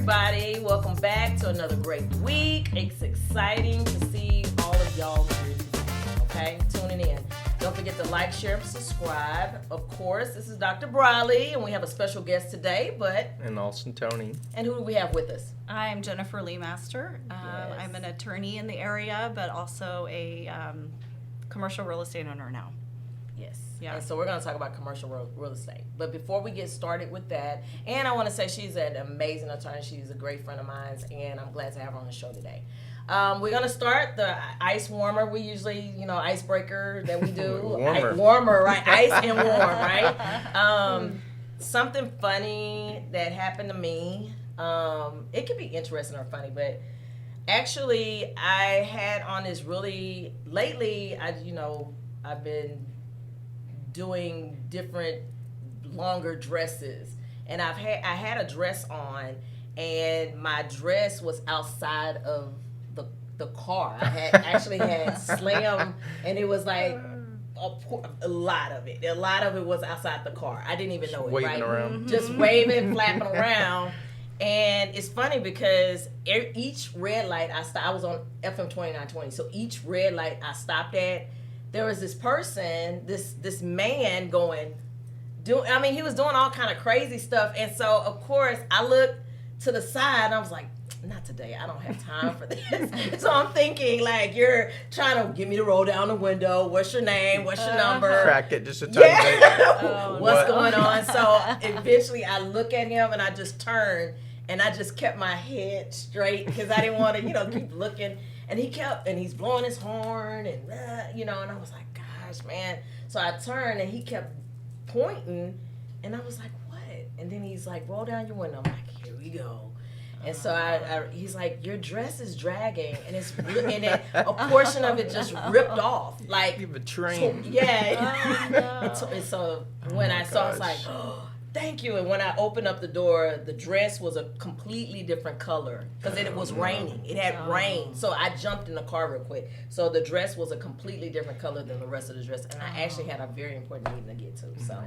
everybody. Welcome back to another great week. It's exciting to see all of y'all here today, okay? Tuning in. Don't forget to like, share, and subscribe. Of course, this is Dr. Briley, and we have a special guest today, And also Tony. And who do we have with us? I'm Jennifer LeMaster. Yes. I'm an attorney in the area, but also a commercial real estate owner now. Yes. Yeah. And so we're going to talk about commercial real estate. But before we get started with that, and I want to say she's an amazing attorney. She's a great friend of mine, and I'm glad to have her on the show today. We're going to start the ice warmer. We usually, icebreaker that we do. Warmer, right? Ice and warm, right? Something funny that happened to me. It could be interesting or funny, but actually I had on this really, lately, I've been doing different longer dresses, and I had a dress on, and my dress was outside of the car. I had slam, and it was like a lot of it was outside the car. I didn't even know it. Waving right? around. Just waving, flapping around. And it's funny because each red light I was on FM 2920, so each red light I stopped at, there was this person, this man he was doing all kind of crazy stuff. And so, of course, I looked to the side and I was like, not today. I don't have time for this. So I'm thinking, like, you're trying to get me to roll down the window. What's your name? What's your number? Crack it just a tiny bit. What's going on? So eventually I look at him and I just turn and I just kept my head straight because I didn't want to, keep looking. And he's blowing his horn and, and I was like, gosh, man. So I turned and he kept pointing and I was like, what? And then he's like, roll down your window. I'm like, here we go. And so he's like, your dress is dragging, and a portion of it just ripped off, like you have a train. So, yeah. Oh, no. And so when I saw, I was like, oh, thank you. And when I opened up the door, the dress was a completely different color because it was raining. It had rain, so I jumped in the car real quick. So the dress was a completely different color than the rest of the dress, and I actually had a very important meeting to get to. So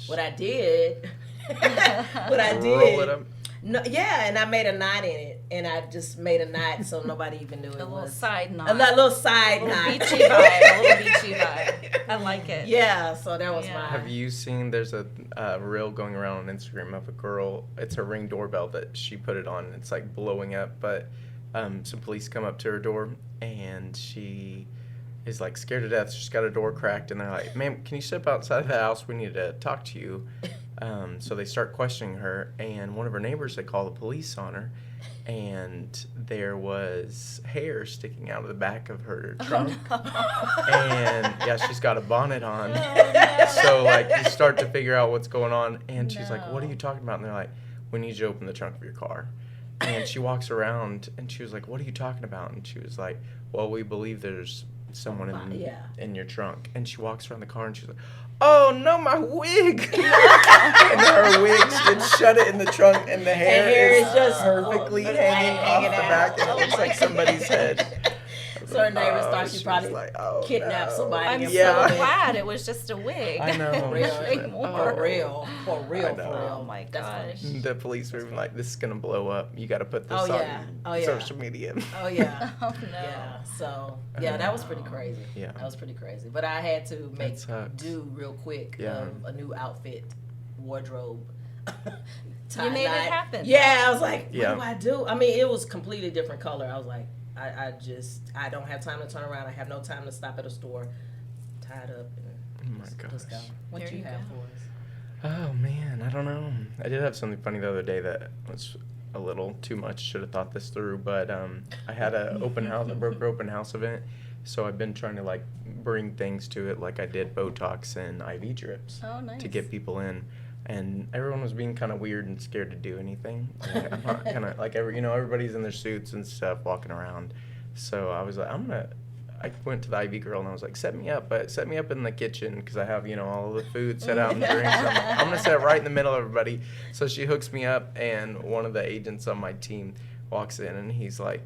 what I did, Roll it up. No, yeah, and I made a knot in it, and I just made a knot so nobody even knew it was. A little side knot. A little side knot. A little beachy vibe. I like it. Yeah, so that was my... Have you seen, there's a reel going around on Instagram of a girl, it's a Ring doorbell that she put it on, and it's like blowing up, but some police come up to her door, and she is like scared to death. She's got her door cracked, and they're like, ma'am, can you step outside of the house? We need to talk to you. So they start questioning her, and one of her neighbors, they call the police on her, and there was hair sticking out of the back of her trunk. Oh, no. And yeah, she's got a bonnet on. Oh, no. So like you start to figure out what's going on, and she's like, what are you talking about? And they're like, we need you to open the trunk of your car. And she walks around, and she was like, what are you talking about? And she was like, well, we believe there's someone in your trunk. And she walks around the car, and she's like, oh no, my wig. And her wig, she had shut it in the trunk, and the hair is just perfectly hanging off the back, and it looks like somebody's head. So her neighbors thought she probably like, kidnapped somebody. I'm so Yeah. glad it was just a wig. I know. For real. Oh my gosh. The police were even like, this is going to blow up. You got to put this on social media. Oh, yeah. Oh, no. Yeah. So, that was pretty crazy. Yeah. That was pretty crazy. But I had to do real quick a new outfit, wardrobe. You made it happen. Yeah, I was like, what do I do? I mean, it was completely different color. I was like, I don't have time to turn around. I have no time to stop at a store. Tied up. And let's go. What do you have for us? Oh, man, I don't know. I did have something funny the other day that was a little too much. Should have thought this through. But I had a broker open house event. So I've been trying to, like, bring things to it. Like I did Botox and IV drips to get people in. And everyone was being kind of weird and scared to do anything. Like, I'm not kind of like everybody's in their suits and stuff walking around. So I was like, I went to the IV girl and I was like, set me up in the kitchen because I have all of the food set out and the drinks. I'm gonna sit right in the middle of everybody. So she hooks me up, and one of the agents on my team walks in, and he's like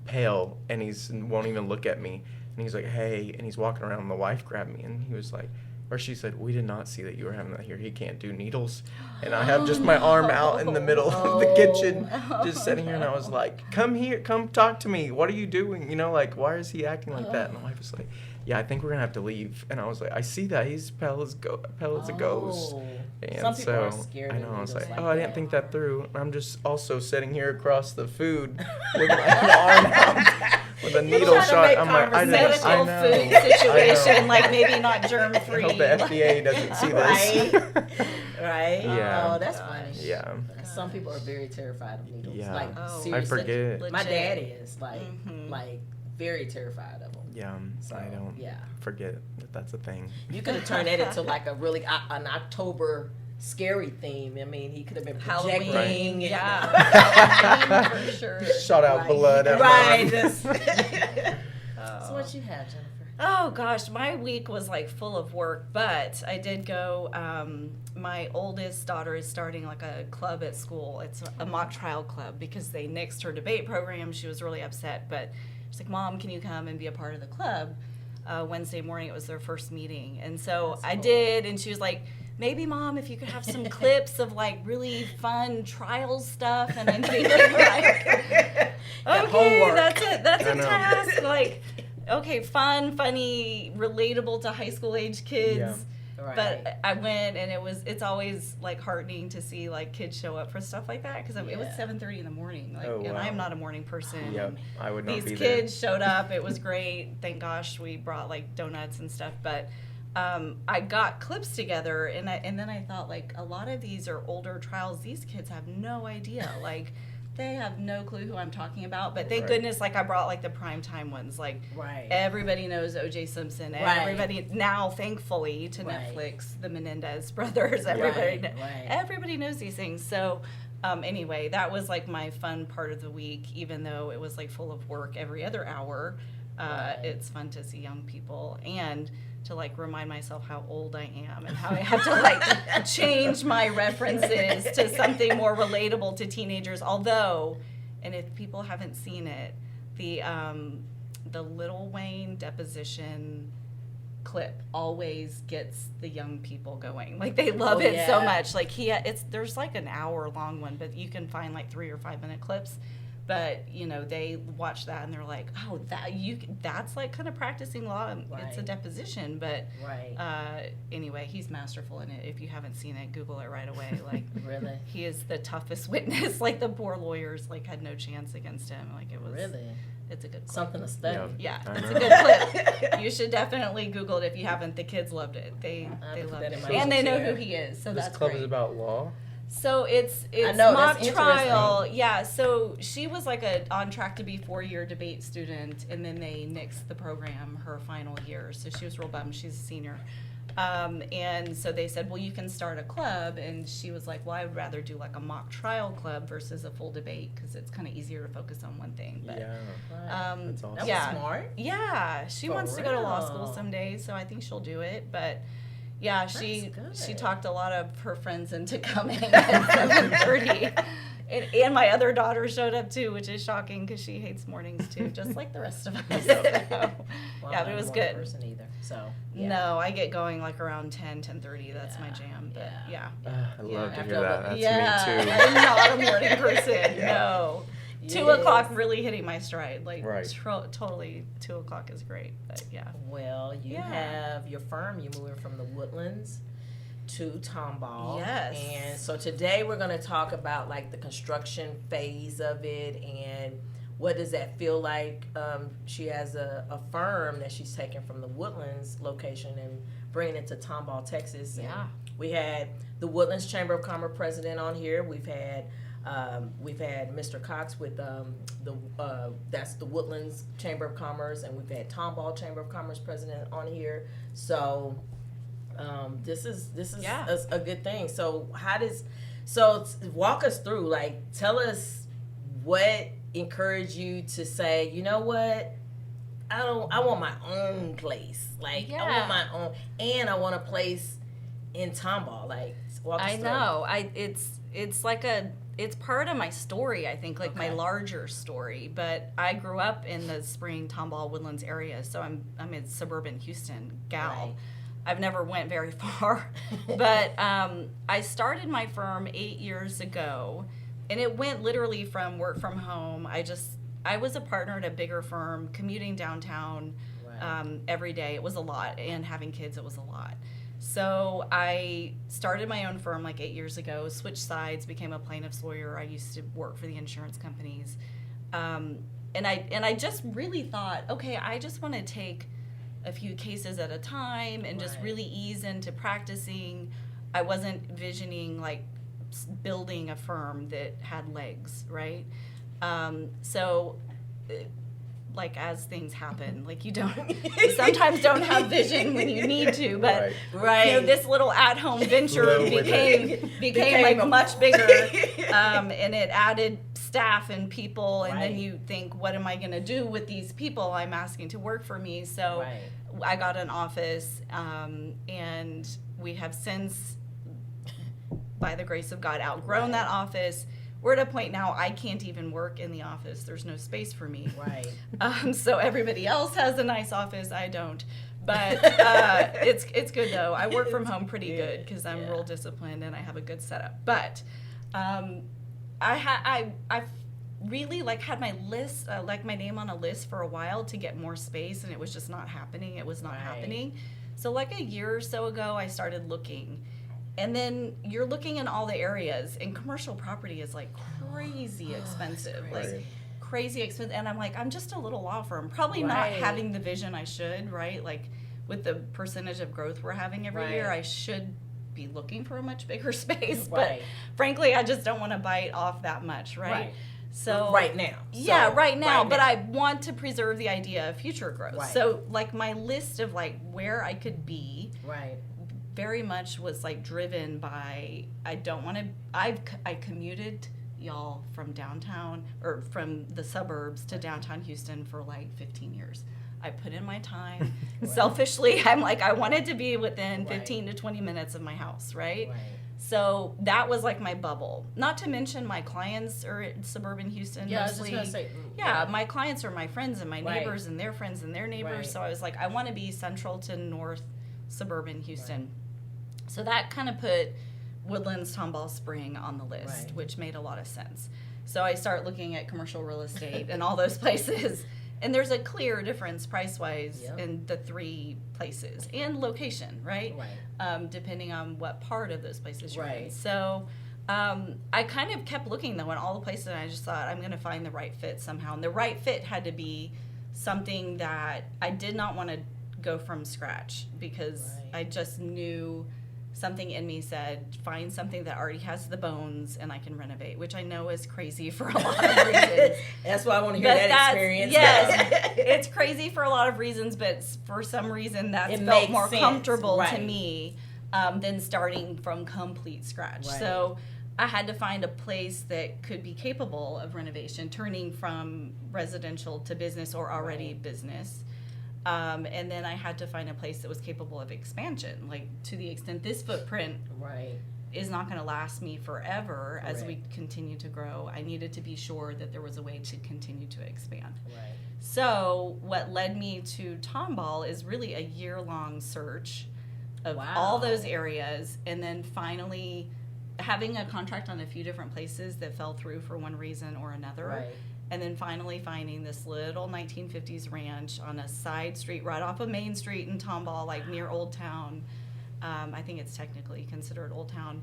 pale, and won't even look at me. And he's like, hey, and he's walking around, and the wife grabbed me, and he was like, or she said, we did not see that you were having that here. He can't do needles. And I have just my arm out in the middle of the kitchen, just sitting here, and I was like, come here, come talk to me. What are you doing? You know, like, why is he acting like that? And my wife was like, yeah, I think we're going to have to leave. And I was like, I see that. He's pale as a ghost. And some people are scared. I know, I was like, like I didn't think that through. And I'm just also sitting here across the food with my arm out with a needle shot. I'm like, I medical know. food situation, like maybe not germ free. I hope the FDA doesn't see this. Right? Yeah. Oh, that's funny. Yeah. Some people are very terrified of needles. Yeah. Like, seriously. I forget. My dad is, like very terrified of them. Yeah, So, I don't forget that that's a thing. You could have turned that into like a really, an October scary theme. I mean, he could have been projecting. Halloween, and- yeah. For sure. Shot out blood. At Right. mom. So what you have, Jennifer? Oh gosh, my week was like full of work, but I did go. My oldest daughter is starting like a club at school. It's a mock trial club because they nixed her debate program. She was really upset, but she's like, "Mom, can you come and be a part of the club?" Wednesday morning, it was their first meeting, and so I did. And she was like, "Maybe, Mom, if you could have some clips of like really fun trial stuff." And I'm thinking, like, okay, homework. that's it. That's I a know. task. Like, okay, fun, funny, relatable to high school age kids. Yeah. Right. But I went, and it's always like heartening to see like kids show up for stuff like that because it was 7:30 in the morning. Like, Oh, and wow. I'm not a morning person. Yep, I would not These be kids showed up. It was great. Thank gosh we brought like donuts and stuff. But I got clips together, and then I thought, like, a lot of these are older trials. These kids have no idea. Like, they have no clue who I'm talking about. But thank Right. goodness, like, I brought like the primetime ones. Like, Right. everybody knows O.J. Simpson. Right. Everybody now, thankfully, to Right. Netflix, the Menendez brothers. Everybody knows these things. So. Anyway, that was like my fun part of the week, even though it was like full of work every other hour. It's fun to see young people and to like remind myself how old I am and how I have to like change my references to something more relatable to teenagers. Although, and if people haven't seen it, the Lil Wayne deposition clip always gets the young people going. Like, they love it so much. Like, there's like an hour long one, but you can find like 3 or 5 minute clips. But you know, they watch that and they're like, oh, that's like kind of practicing law. It's a deposition, but anyway, he's masterful in it. If you haven't seen it, Google it right away. Like, Really? he is the toughest witness. Like, the poor lawyers like had no chance against him. Like, it was Really? It's a good clip. Something to study. Yeah, I it's know. a good clip. You should definitely Google it if you haven't. The kids loved it. They put loved that in it, my and they know notes who here. he is. So This that's club great. is about law. So it's know, mock that's trial. interesting. Yeah. So she was like on track to be 4-year debate student, and then they nixed the program her final year. So she was real bummed. She's a senior. And so they said, well, you can start a club. And she was like, well, I would rather do like a mock trial club versus a full debate because it's kind of easier to focus on one thing. But, Yeah. That's awesome. That yeah. was smart. Yeah, she For wants to go to law real. school someday, so I think she'll do it. But yeah, she good. talked a lot of her friends into coming at 7:30. And my other daughter showed up too, which is shocking because she hates mornings too, just like the rest of us. So, Well, yeah, I'm but it was not a good. morning person either. So yeah. No, I get going like around 10:30. That's my jam. But yeah. I love to after hear that. That's yeah, me too. I'm not a morning person. Yeah. No. 2 Yes. o'clock really hitting my stride. Like, Right. totally 2 o'clock is great. But yeah. Well, you Yeah. have your firm. You're moving from the Woodlands to Tomball. Yes. And so today we're going to talk about like the construction phase of it and what does that feel like. She has a firm that she's taken from the Woodlands location and bringing it to Tomball, Texas. And Yeah. we had the Woodlands Chamber of Commerce president on here. We've had Mr. Cox with that's the Woodlands Chamber of Commerce, and we've had Tomball Chamber of Commerce president on here. So this is a good thing. So walk us through, like, tell us what encouraged you to say, you know what, I want my own place. Like, I want my own, and I want a place in Tomball. Like, walk us through. know. It's like it's part of my story, I think, like my larger story. But I grew up in the Spring, Tomball, Woodlands area, so I'm a suburban Houston gal. I've never went very far. But I started my firm 8 years ago, and it went literally from work from home. I was a partner at a bigger firm, commuting downtown every day. It was a lot, and having kids, it was a lot. So I started my own firm like 8 years ago, switched sides, became a plaintiff's lawyer. I used to work for the insurance companies. And I just really thought, okay, I just want to take a few cases at a time and just really ease into practicing. I wasn't visioning like building a firm that had legs, right? So like as things happen, like you sometimes don't have vision when you need to, but you know, this little at-home venture became like much bigger, and it added staff and people, and then you think, what am I going to do with these people I'm asking to work for me? So I got an office, and we have since, by the grace of God, outgrown that office. We're at a point now I can't even work in the office. There's no space for me. So everybody else has a nice office. I don't. But it's good though. I work from home pretty good because I'm real disciplined and I have a good setup. But I really like had my list, like my name on a list for a while to get more space, and it was just not happening. It was not happening. So like a year or so ago, I started looking. And then you're looking in all the areas, and commercial property is like crazy expensive, crazy expensive. And I'm like, I'm just a little law firm, probably not having the vision I should, right? Like with the percentage of growth we're having every year, I should be looking for a much bigger space. But frankly, I just don't want to bite off that much, right? So right now. But I want to preserve the idea of future growth. So like my list of like where I could be. Very much was like driven by I commuted y'all from downtown or from the suburbs to downtown Houston for like 15 years. I put in my time. Selfishly, I'm like I wanted to be within 15 to 20 minutes of my house, right? So that was like my bubble. Not to mention my clients are in suburban Houston mostly. I was just gonna say, my clients are my friends and my neighbors and their friends and their neighbors. So I was like I want to be central to north suburban Houston. So that kind of put Woodlands, Tomball, Spring on the list, which made a lot of sense. So I start looking at commercial real estate and all those places, and there's a clear difference price-wise in the three places and location, right? Depending on what part of those places you're in. So I kind of kept looking though in all the places, and I just thought I'm going to find the right fit somehow. And the right fit had to be something that I did not want to go from scratch because I just knew something in me said, find something that already has the bones and I can renovate, which I know is crazy for a lot of reasons. That's why I want to hear that experience. Yes, it's crazy for a lot of reasons, but for some reason that felt more comfortable to me than starting from complete scratch. So I had to find a place that could be capable of renovation, turning from residential to business or already business. And then I had to find a place that was capable of expansion, like to the extent this footprint is not going to last me forever as we continue to grow. I needed to be sure that there was a way to continue to expand. So what led me to Tomball is really a year-long search of all those areas, and then finally having a contract on a few different places that fell through for one reason or another. And then finally finding this little 1950s ranch on a side street right off of Main Street in Tomball, like near Old Town. I think it's technically considered Old Town.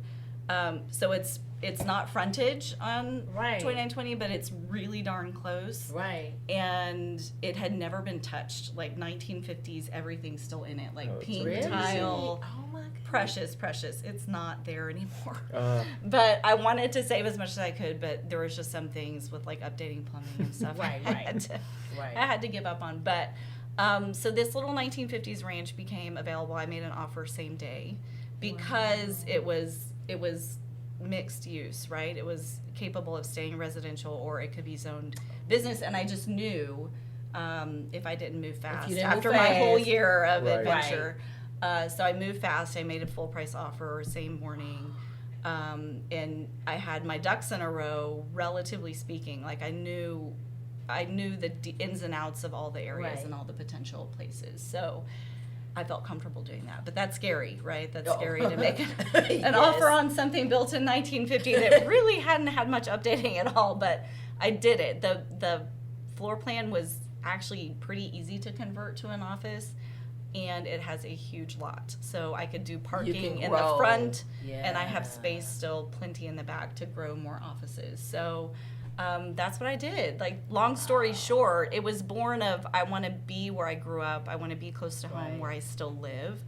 So it's not frontage on 2920, but it's really darn close. And it had never been touched. Like 1950s, everything's still in it. Like pink tile. Oh my God. Precious. It's not there anymore. But I wanted to save as much as I could, but there was just some things with like updating plumbing and stuff I had to give up on. But so this little 1950s ranch became available. I made an offer same day because it was mixed use, right? It was capable of staying residential or it could be zoned business, and I just knew if I didn't move fast after my whole year of adventure. So I moved fast. I made a full price offer same morning, and I had my ducks in a row, relatively speaking. Like I knew the ins and outs of all the areas and all the potential places. So I felt comfortable doing that. But that's scary, right? That's Oh. scary to make an Yes. offer on something built in 1950 that really hadn't had much updating at all. But I did it. The floor plan was actually pretty easy to convert to an office, and it has a huge lot. So I could do parking in the grow. front, and I have Yeah. space still plenty in the back to grow more offices. So that's what I did. Like, long story short, it was born of I want to be where I grew up. I want to be close to home Right. where I still live.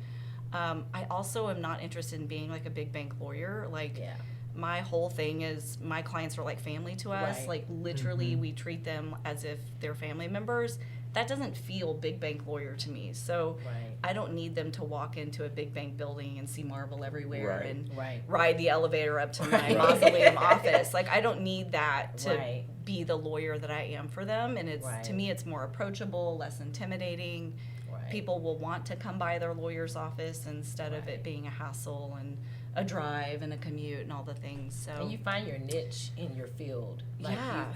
I also am not interested in being like a big bank lawyer. Like, Yeah. my whole thing is my clients are like family to us. Right. Like, literally, we treat them as if they're family members. That doesn't feel big bank lawyer to me. So Right. I don't need them to walk into a big bank building and see marble everywhere Right. and Right. ride the elevator up to my Right. mausoleum office. Like, I don't need that to Right. be the lawyer that I am for them. And it's, to Right. me, it's more approachable, less intimidating. Right. People will want to come by their lawyer's office instead of Right. it being a hassle and a drive and a commute and all the things. So And you find your niche in your field. Like Yeah.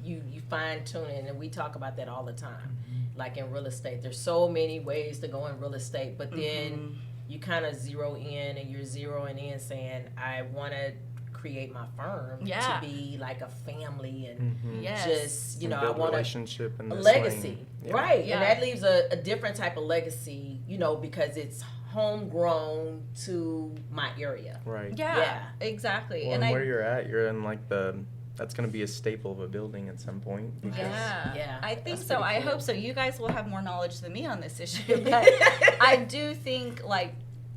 you fine tune it, and we talk about that all the time. Like in real estate, there's so many ways to go in real estate, but then you kind of zero in, and you're zeroing in saying, I want to create my firm Yeah. to be like a family, and yes. just, you And know, I build want relationship in a this legacy. lane. Yeah. Right. Yeah. And that leaves a different type of legacy, you know, because it's homegrown to my area. Right. Yeah, Yeah. exactly. Well, and and where you're at, you're in like that's going to be a staple of a building at some point. Because yeah, Yeah, I think that's so. pretty I cool. hope so. You guys will have more knowledge than me on this issue, but I do think like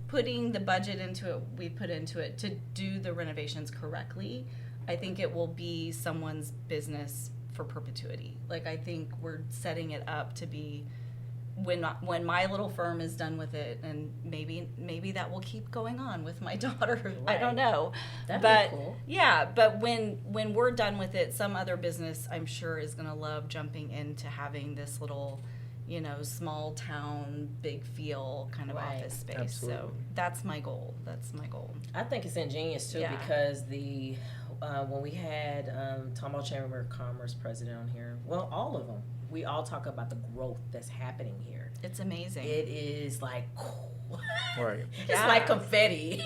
putting the budget into it, we put into it to do the renovations correctly. I think it will be someone's business for perpetuity. Like, I think we're setting it up to be when my little firm is done with it, and maybe that will keep going on with my daughter. I don't know. That'd but be cool. yeah, but when we're done with it, some other business I'm sure is going to love jumping into having this little, you know, small town, big feel kind of Right. office space. So Absolutely. that's my goal. I think it's ingenious too, Yeah. because when we had Tomball Chamber of Commerce president on here, well, all of them, we all talk about the growth that's happening here. It's amazing. It is like, Right. it's Yeah. like confetti.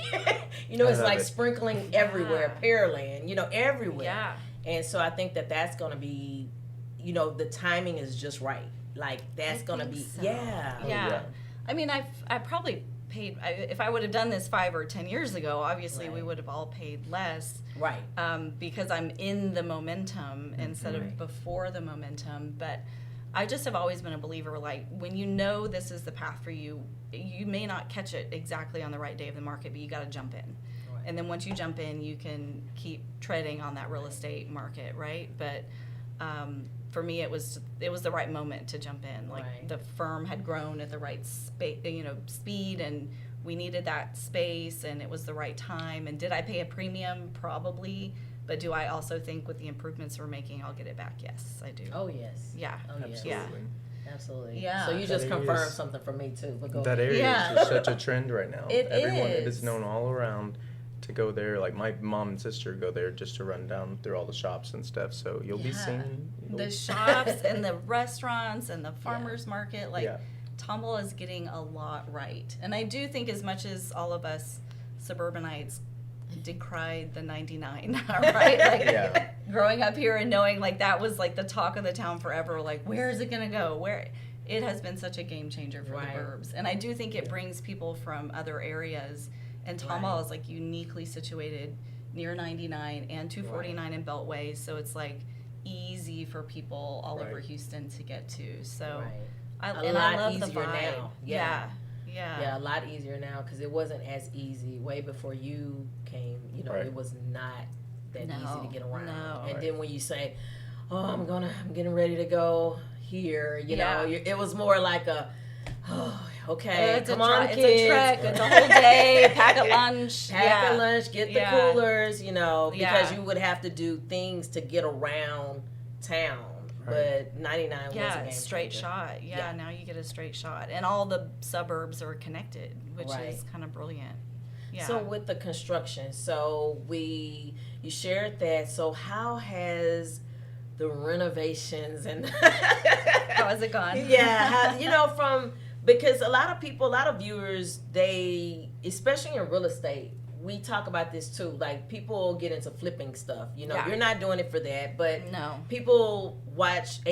You know, I it's love like it. sprinkling everywhere, Yeah. Pearland, you know, everywhere. Yeah. And so I think that's going to be, you know, the timing is just right. Like, that's I going to think be, so. yeah. Oh, Yeah. yeah. I mean, I probably paid, if I would have done this 5 or 10 years ago, obviously we Right. would have all paid less. Right. Because I'm in the momentum instead of Right. before the momentum. But I just have always been a believer, like, when you know this is the path for you, you may not catch it exactly on the right day of the market, but you got to jump in. Right. And then once you jump in, you can keep treading on that real estate market, right? But for me, it was the right moment to jump in. Like, Right. the firm had grown at the right speed, and we needed that space, and it was the right time. And did I pay a premium? Probably. But do I also think with the improvements we're making, I'll get it back? Yes, I do. Oh, yes. Yeah. Oh, yes. Absolutely. Absolutely. Yeah. So you That just area confirmed is- something for me too. But go That ahead. area Yeah. is just such a trend right now. It It is. is known all around to go there. Like, my mom and sister go there just to run down through all the shops and stuff. So you'll be Yeah. seeing The shops and the restaurants and the farmers market, like, Yeah. Tomball is getting a lot right. And I do think, as much as all of us suburbanites decried the 99, right? Like, Yeah. growing up here and knowing, like, that was like the talk of the town forever. Like, where is it going to go? Where it has been such a game changer for Right. the burbs. And I do think it brings people from other areas. And Tomball Right. is like uniquely situated near 99 and 249 in Beltway. So it's like easy for people all over Right. Houston to get to. So Right. I A lot love the easier vibe. now. Yeah. Yeah, a lot easier now, because it wasn't as easy way before you came. You know, Right. it was not that easy No, to get around. no. And Right. then when you say, "Oh, I'm getting ready to go here," you know, Yeah. it was more like a, "Oh, okay, It's come a on, It's kids, a trek. It's a whole day. Pack a lunch. pack a lunch, get the Yeah. coolers," you know, because Yeah. you would have to do things to get around town. Right. But 99 was a Yeah, game straight changer. shot. Yeah, Yeah. now you get a straight shot. And all the suburbs are connected, which Right. is kind of brilliant. Yeah. So with the construction, so you shared that. So how has the renovations and How has it gone? yeah, you know, because a lot of viewers, they, especially in real estate, we talk about this too. Like, people get into flipping stuff. You know, you're not doing it for that, but people watch the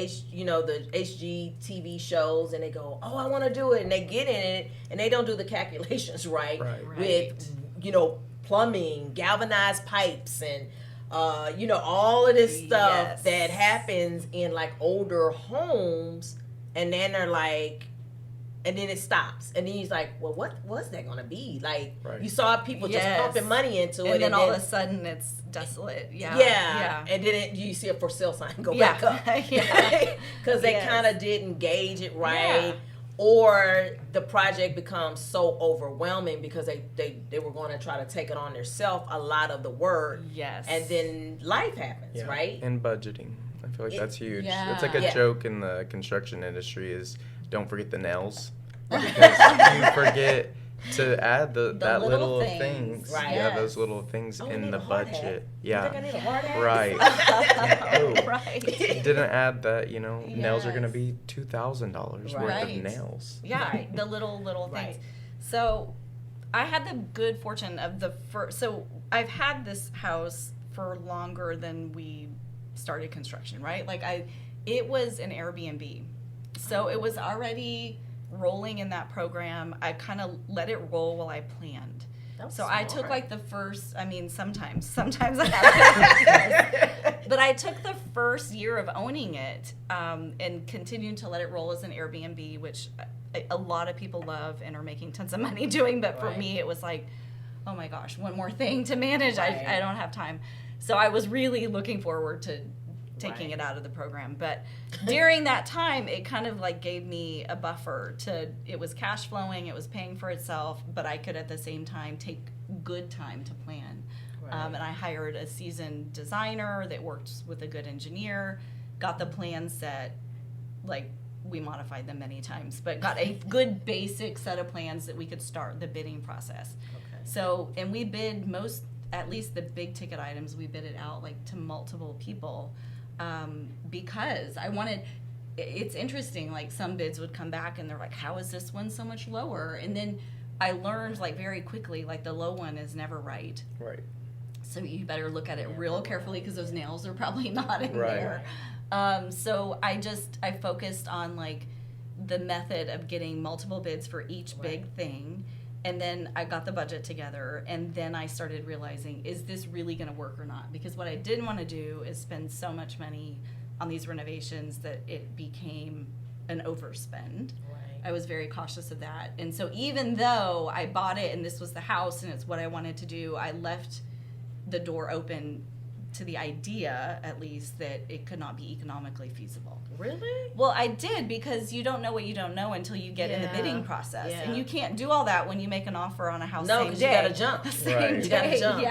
HGTV shows and they go, "Oh, I want to do it," and they get in it and they don't do the calculations right. With plumbing, galvanized pipes, and all of this stuff that happens in like older homes, and then they're like. And then it stops. And then he's like, well, what was that going to be? Like, you saw people just pumping money into it. And then all of a sudden it's desolate. Yeah. And then you see a for sale sign go back up. Because they kind of didn't gauge it right. Or the project becomes so overwhelming because they were going to try to take it on themselves, a lot of the work. And then life happens, right? And budgeting. I feel like that's huge. It's like a joke in the construction industry is, don't forget the nails, because you forget to add that little things. Yeah, those little things in the budget. I think I need a hard hat. Right. Didn't add that, nails are going to be $2,000 worth of nails. The little things. So I had the good fortune of so I've had this house for longer than we started construction, right? Like it was an Airbnb. So it was already rolling in that program. I kind of let it roll while I planned. So I took like the first, sometimes I have but I took the first year of owning it and continued to let it roll as an Airbnb, which a lot of people love and are making tons of money doing. But for me, it was like, oh my gosh, one more thing to manage. I don't have time. So I was really looking forward to taking it out of the program. But during that time, it kind of like gave me a buffer it was cash flowing, it was paying for itself, but I could at the same time take good time to plan. And I hired a seasoned designer that worked with a good engineer, got the plan set, like we modified them many times, but got a good basic set of plans that we could start the bidding process. So, and we bid at least the big ticket items, we bid it out like to multiple people. Because it's interesting, like some bids would come back and they're like, how is this one so much lower? And then I learned like very quickly, like the low one is never right. So you better look at it real carefully because those nails are probably not in there. So I focused on like the method of getting multiple bids for each big thing. And then I got the budget together, and then I started realizing, is this really going to work or not? Because what I didn't want to do is spend so much money on these renovations that it became an overspend. I was very cautious of that. And so even though I bought it and this was the house and it's what I wanted to do, I left the door open to the idea, at least, that it could not be economically feasible. Really? Well, I did, because you don't know what you don't know until you get in the bidding process. And you can't do all that when you make an offer on a house same day. You gotta jump. Same You gotta day. jump.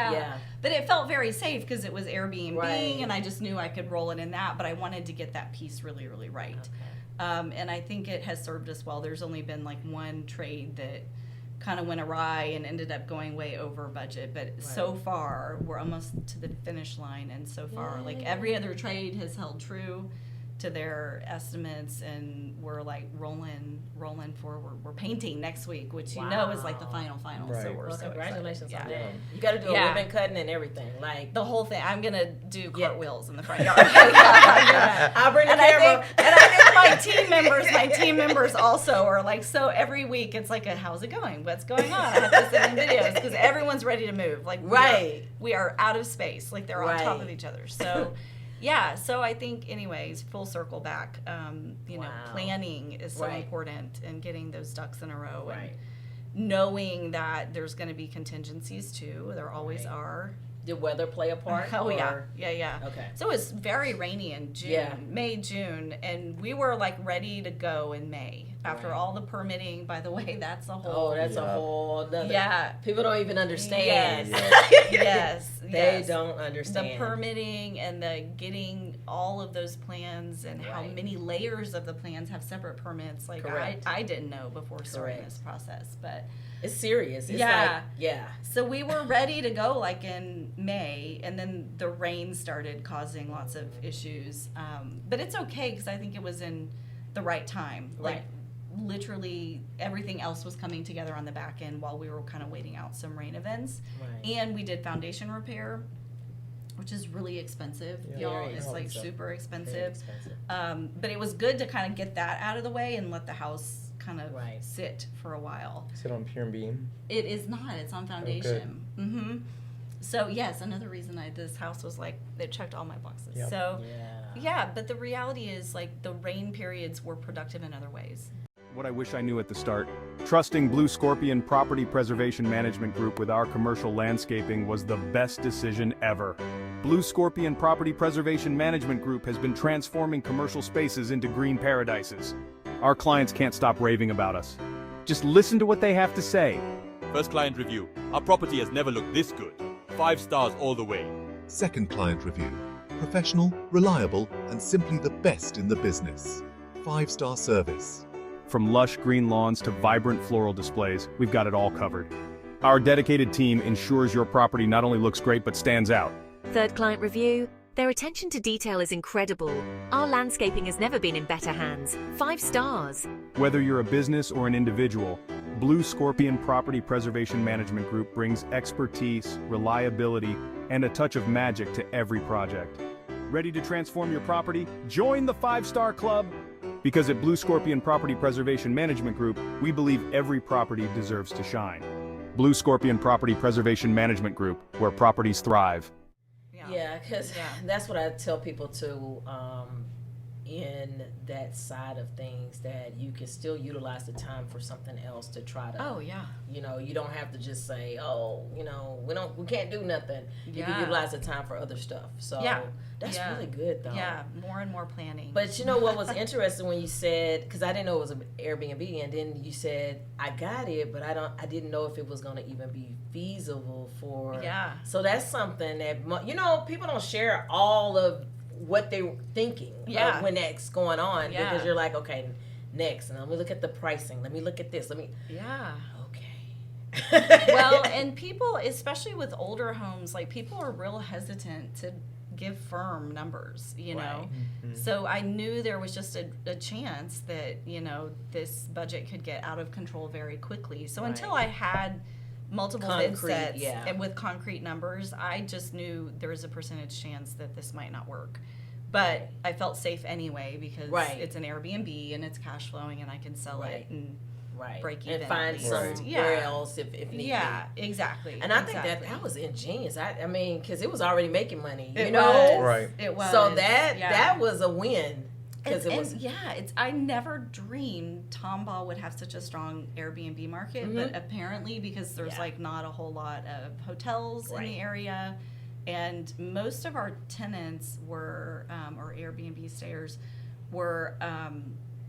But it felt very safe because it was Airbnb, and I just knew I could roll it in that, but I wanted to get that piece really, really right. And I think it has served us well. There's only been like one trade that kind of went awry and ended up going way over budget, but so far we're almost to the finish line, and so far like every other trade has held true to their estimates, and we're like rolling forward. We're painting next week, which you know is like the final. So we're so congratulations excited. on that. You got to do a ribbon cutting and everything, like the whole thing. I'm gonna do cartwheels in the front yard. I'll bring the camera. I think my team members also are like, so every week it's like, how's it going? What's going on? I have to send in videos because everyone's ready to move. Like we are out of space. Like they're on top of each other. So. Yeah, so I think, anyways, full circle back, planning is so important, and getting those ducks in a row, and knowing that there's going to be contingencies too. There always are. Did weather play a part? Oh, yeah. Okay. So it was very rainy in June, May, June, and we were like ready to go in May. After all the permitting, by the way, that's a whole... Oh, that's a whole other... People don't even understand. Yes. They don't understand. The permitting and the getting all of those plans and how many layers of the plans have separate permits. Like, I didn't know before starting this process, but... It's serious. It's So we were ready to go like in May, and then the rain started causing lots of issues. But it's okay because I think it was in the right time. Like literally everything else was coming together on the back end while we were kind of waiting out some rain events. Right. And we did foundation repair, which is really expensive, y'all. Very It's like expensive. super Very expensive. expensive. But it was good to kind of get that out of the way and let the house kind of Right. sit for a while. Is it on pier and beam? It is not. It's on foundation. So yes, another reason this house was like, it checked all my boxes. Yep. So Yeah. but the reality is like the rain periods were productive in other ways. What I wish I knew at the start. Trusting BlueScorpion Property Preservation Management Group with our commercial landscaping was the best decision ever. BlueScorpion Property Preservation Management Group has been transforming commercial spaces into green paradises. Our clients can't stop raving about us. Just listen to what they have to say. First client review. Our property has never looked this good. 5 stars all the way. Second client review. Professional, reliable, and simply the best in the business. 5-star service. From lush green lawns to vibrant floral displays, we've got it all covered. Our dedicated team ensures your property not only looks great but stands out. Third client review. Their attention to detail is incredible. Our landscaping has never been in better hands. 5 stars. Whether you're a business or an individual, BlueScorpion Property Preservation Management Group brings expertise, reliability, and a touch of magic to every project. Ready to transform your property? Join the 5-Star Club! Because at BlueScorpion Property Preservation Management Group, we believe every property deserves to shine. BlueScorpion Property Preservation Management Group, where properties thrive. Yeah, because that's what I tell people too, in that side of things, that you can still utilize the time for something else to try to. Oh yeah. You know, you don't have to just say, oh, you know, we can't do nothing. You can Yeah. utilize the time for other stuff. So that's really good though. Yeah, more and more planning. But you know what was interesting when you said, because I didn't know it was an Airbnb, and then you said I got it, but I didn't know if it was going to even be feasible for. Yeah. So that's something that people don't share all of what they were thinking of when that's going on, because you're like, okay, next, and let me look at the pricing. Let me look at this. Okay. Well, and people, especially with older homes, like people are real hesitant to give firm numbers, you know. So I knew there was just a chance that, you know, this budget could get out of control very quickly. So until I had multiple bid sets and with concrete numbers, I just knew there was a percentage chance that this might not work. But I felt safe anyway because it's an Airbnb and it's cash flowing and I can sell it and break even. And find somewhere else if need be. Yeah, exactly. And I think that was ingenious. I mean, because it was already making money. It you know? Right. It was. So that was a win. I never dreamed Tomball would have such a strong Airbnb market, but apparently because there's like not a whole lot of hotels in the area, and most of our tenants were or Airbnb stayers were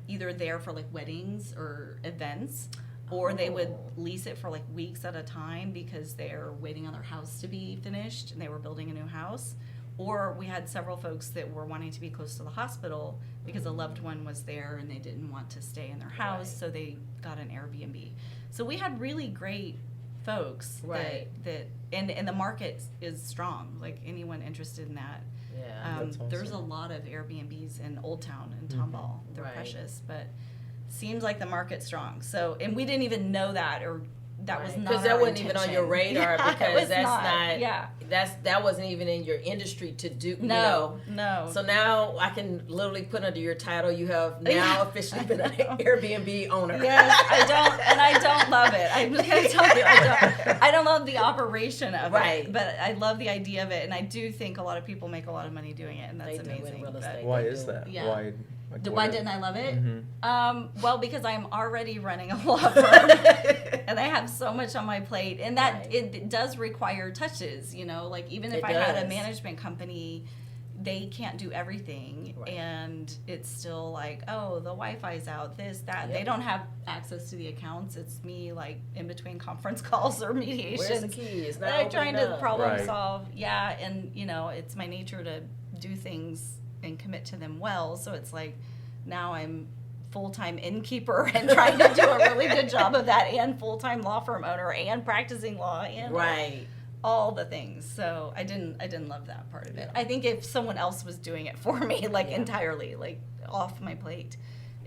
either there for like weddings or events, or they would lease it for like weeks at a time because they're waiting on their house to be finished and they were building a new house. Or we had several folks that were wanting to be close to the hospital because a loved one was there and they didn't want to stay in their house, so they got an Airbnb. So we had really great folks that and the market is strong. Like anyone interested in that. Yeah, there's a lot of Airbnbs in Old Town and Tomball. They're precious, but seems like the market's strong. So, and we didn't even know that, or that was not because that wasn't even on your radar, because that wasn't even in your industry to do. No. So now I can literally put under your title, you have now officially been an Airbnb owner. Yes, I don't love it. I'm just gonna tell you, I don't love the operation of it, but I love the idea of it, and I do think a lot of people make a lot of money doing it, and that's amazing. Why is that? Yeah. Why? Why didn't I love it? Well, because I'm already running a law firm and I have so much on my plate, and that it does require touches, you know, like even if I had a management company, they can't do everything, and it's still like, oh, the Wi-Fi's out, this, that. They don't have access to the accounts. It's me like in between conference calls or mediations. Where's the key? It's not I'm trying to problem Right. solve. Yeah, and you know, it's my nature to do things and commit to them well. So it's like now I'm full-time innkeeper and trying to do a really good job of that, and full-time law firm owner and practicing law and all the things. So I didn't love that part of it. I think if someone else was doing it for me, like entirely, like off my plate,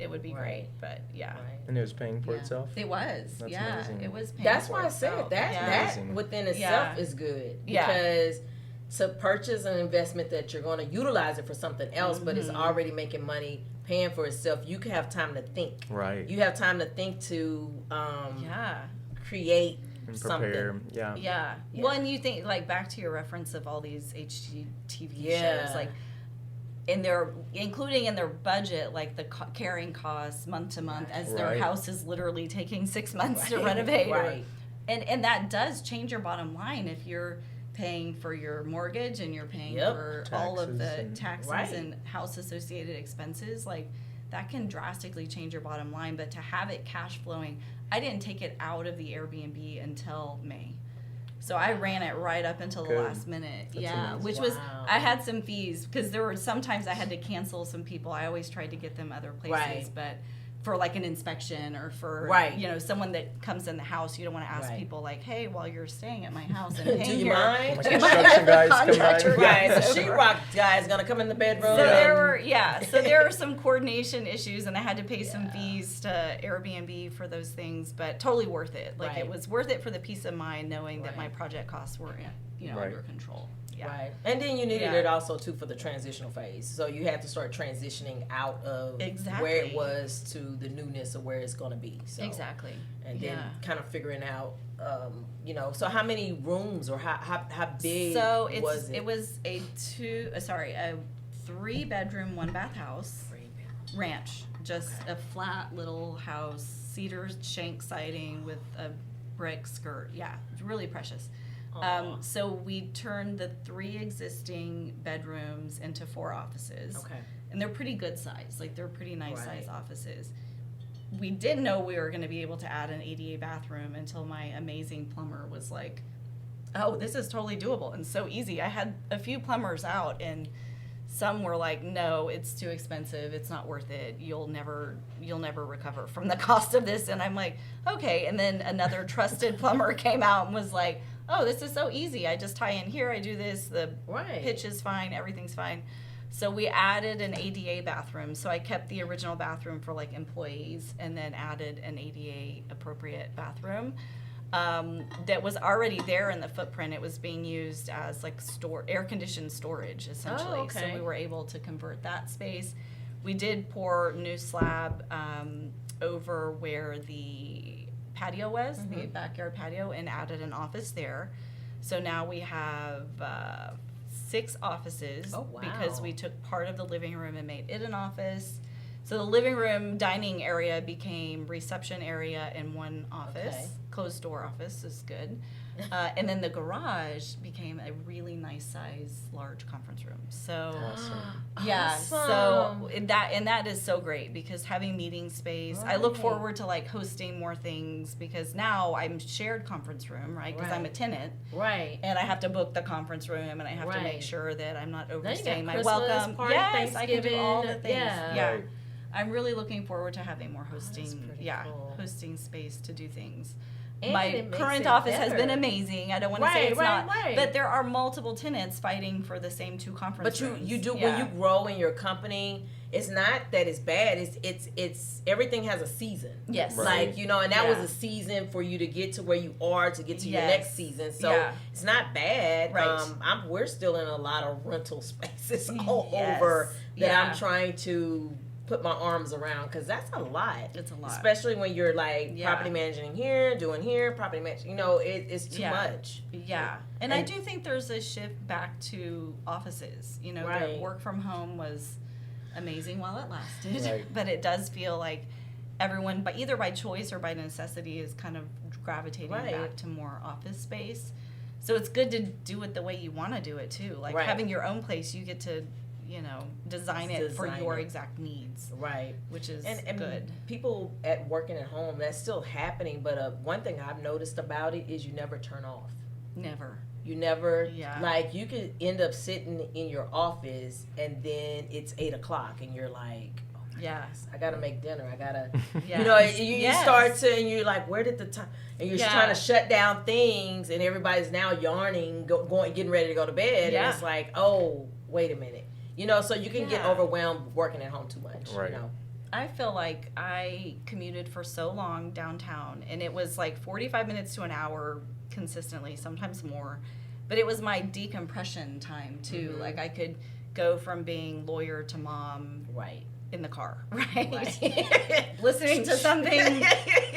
it would be great. But yeah. And it was paying for itself? It was. That's yeah. amazing. It was paying That's for why I itself. said that Amazing. within itself is good. Yeah. Because to purchase an investment that you're going to utilize it for something else, but it's already making money, paying for itself, you can have time to think. Right. You have time to think to create And prepare. something. Yeah. Well, and you think, like, back to your reference of all these HGTV Yeah. shows, like, including in their budget, like the carrying costs month to month, as their house is literally taking 6 months to renovate. Right. And that does change your bottom line if you're paying for your mortgage and you're paying for all of the taxes and house associated expenses. Like, that can drastically change your bottom line. But to have it cash flowing, I didn't take it out of the Airbnb until May. So I ran it right up until the last minute. That's amazing. Which was, I had some fees because there were sometimes I had to cancel some people. I always tried to get them other places, but for like an inspection or for someone that comes in the house, you don't want to ask people like, hey, while you're staying at my house and paying do you mind? My construction guys come contractor by. Right, the sheetrock guy is gonna come in the bedroom. So there were some coordination issues, and I had to pay some fees to Airbnb for those things, but totally worth it. Like it was worth it for the peace of mind knowing that my project costs were, under control. Yeah. Right, and then you needed it also too for the transitional phase. So you had to start transitioning out of where it was to the newness of where it's going to be. So, exactly. And then kind of figuring out, so how many rooms or how big was it? It was a 3-bedroom, 1-bath house. Ranch, just a flat little house, cedar shank siding with a brick skirt. Yeah, it's really precious. So we turned the 3 existing bedrooms into 4 offices. Okay. And they're pretty good size. Like, they're pretty nice size offices. We didn't know we were going to be able to add an ADA bathroom until my amazing plumber was like, oh, this is totally doable and so easy. I had a few plumbers out, and some were like, no, it's too expensive. It's not worth it. You'll never recover from the cost of this. And I'm like, okay. And then another trusted plumber came out and was like, oh, this is so easy. I just tie in here. I do this. The pitch is fine. Everything's fine. So we added an ADA bathroom. So I kept the original bathroom for like employees and then added an ADA appropriate bathroom that was already there in the footprint. It was being used as like air conditioned storage essentially. Oh, okay. So we were able to convert that space. We did pour new slab over where the patio was, the backyard patio, and added an office there. So now we have 6 offices because we took part of the living room and made it an office. So the living room dining area became reception area and one office. Okay. Closed door office is good. And then the garage became a really nice size large conference room. So so that is so great because having meeting space, I look forward to like hosting more things because now I'm shared conference room, right? Because I'm a tenant. Right. And I have to book the conference room and I have to make sure that I'm not overstaying my welcome. Party, yes, I can do all the things. Yeah. Right. I'm really looking forward to having more hosting cool. hosting space to do things. And my current office has been amazing. I don't want to say it's not, but there are multiple tenants fighting for the same 2 conference rooms. But you do when you grow in your company. It's not that it's bad. It's everything has a season. Yes, like and that was a season for you to get to where you are to get to your next season. So it's not bad. Right. We're still in a lot of rental spaces all over that I'm trying to put my arms around because that's a lot. It's a lot, especially when you're like property managing here, doing here, property managing. It's too much. Yeah, and I do think there's a shift back to offices. The work from home was amazing while it lasted, but it does feel like everyone, either by choice or by necessity, is kind of gravitating back to more office space. So it's good to do it the way you want to do it too. Like having your own place, you get to design it for your exact needs. Right. Which is good. People working at home, that's still happening, but one thing I've noticed about it is you never turn off. Never. You never, like, you could end up sitting in your office and then it's 8:00 and you're like, oh my goodness, I gotta make dinner. I gotta, you start to, and you're like, where did the time, and you're trying to shut down things and everybody's now yarning, getting ready to go to bed. And it's like, oh, wait a minute. So you can get overwhelmed working at home too much. Right. I feel like I commuted for so long downtown, and it was like 45 minutes to an hour consistently, sometimes more. But it was my decompression time too. Like I could go from being lawyer to mom in the car, right? Listening to something,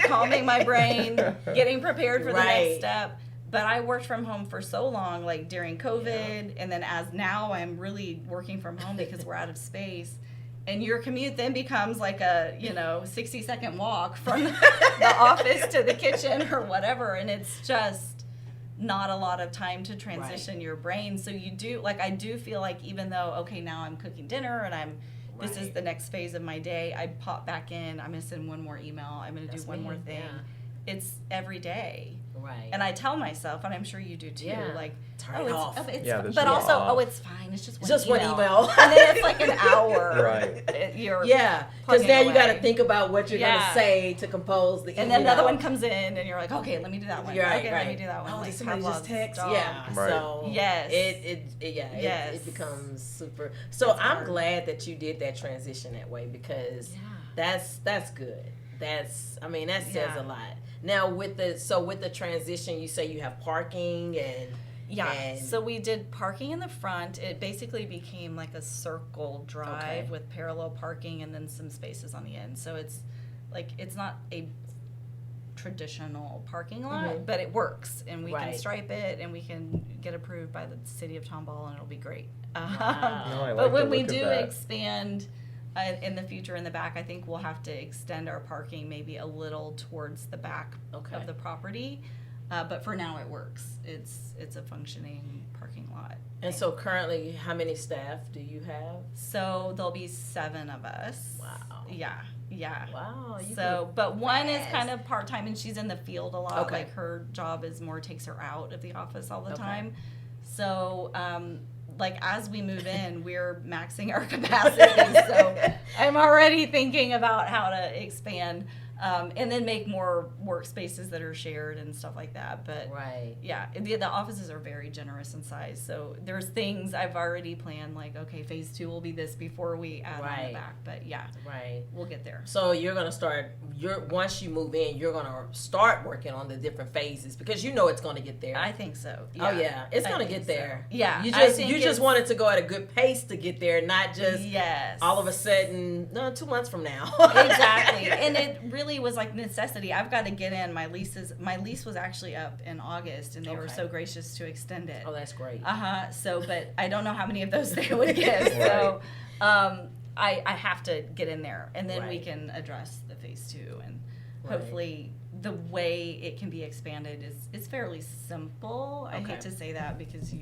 calming my brain, getting prepared for the next step. But I worked from home for so long, like during COVID, and then as now I'm really working from home because we're out of space. And your commute then becomes like a, 60-second walk from the office to the kitchen or whatever. And it's just not a lot of time to transition your brain. So you do, like, I do feel like even though, okay, now I'm cooking dinner and this is the next phase of my day, I pop back in, I'm going to send one more email, I'm going to do one more thing. Yeah. It's every day. Right. And I tell myself, and I'm sure you do too, like, turn it off. But also, it's fine. It's just one email. And then it's like an hour. Right. Because now you got to think about what you're going to say to compose the email. And then another one comes in, and you're like, okay, let me do that one. Right, okay, let me do that one. Oh, like, did somebody just text? Yeah. Right. So it becomes super. So I'm glad that you did that transition that way because that's good. That says a lot. Now with the transition, you say you have parking and so we did parking in the front. It basically became like a circle drive with parallel parking and then some spaces on the end. So it's not a traditional parking lot, but it works, and we can stripe it, and we can get approved by the city of Tomball, and it'll be great. But when we do expand in the future in the back, I think we'll have to extend our parking maybe a little towards the back of the property. But for now, it works. It's a functioning parking lot. And so currently, how many staff do you have? So there'll be 7 of us. Wow. Yeah. Wow. But one is kind of part-time, and she's in the field a lot. Like her job takes her out of the office all the time. So, like as we move in, we're maxing our capacity. So I'm already thinking about how to expand. And then make more workspaces that are shared and stuff like that. But the offices are very generous in size. So there's things I've already planned, like, okay, phase 2 will be this before we add on the back. But we'll get there. So you're going to start, once you move in, you're going to start working on the different phases because it's going to get there. I think so. Yeah. Oh, yeah. It's going to get there. So. Yeah. You just want it to go at a good pace to get there, not just all of a sudden, 2 months from now. Exactly. And it really was like necessity. I've got to get in. My lease was actually up in August, and they were so gracious to extend it. Oh, that's great. So, but I don't know how many of those they would give. So, I have to get in there, and then we can address the phase 2, and hopefully the way it can be expanded is fairly simple. I hate to say that because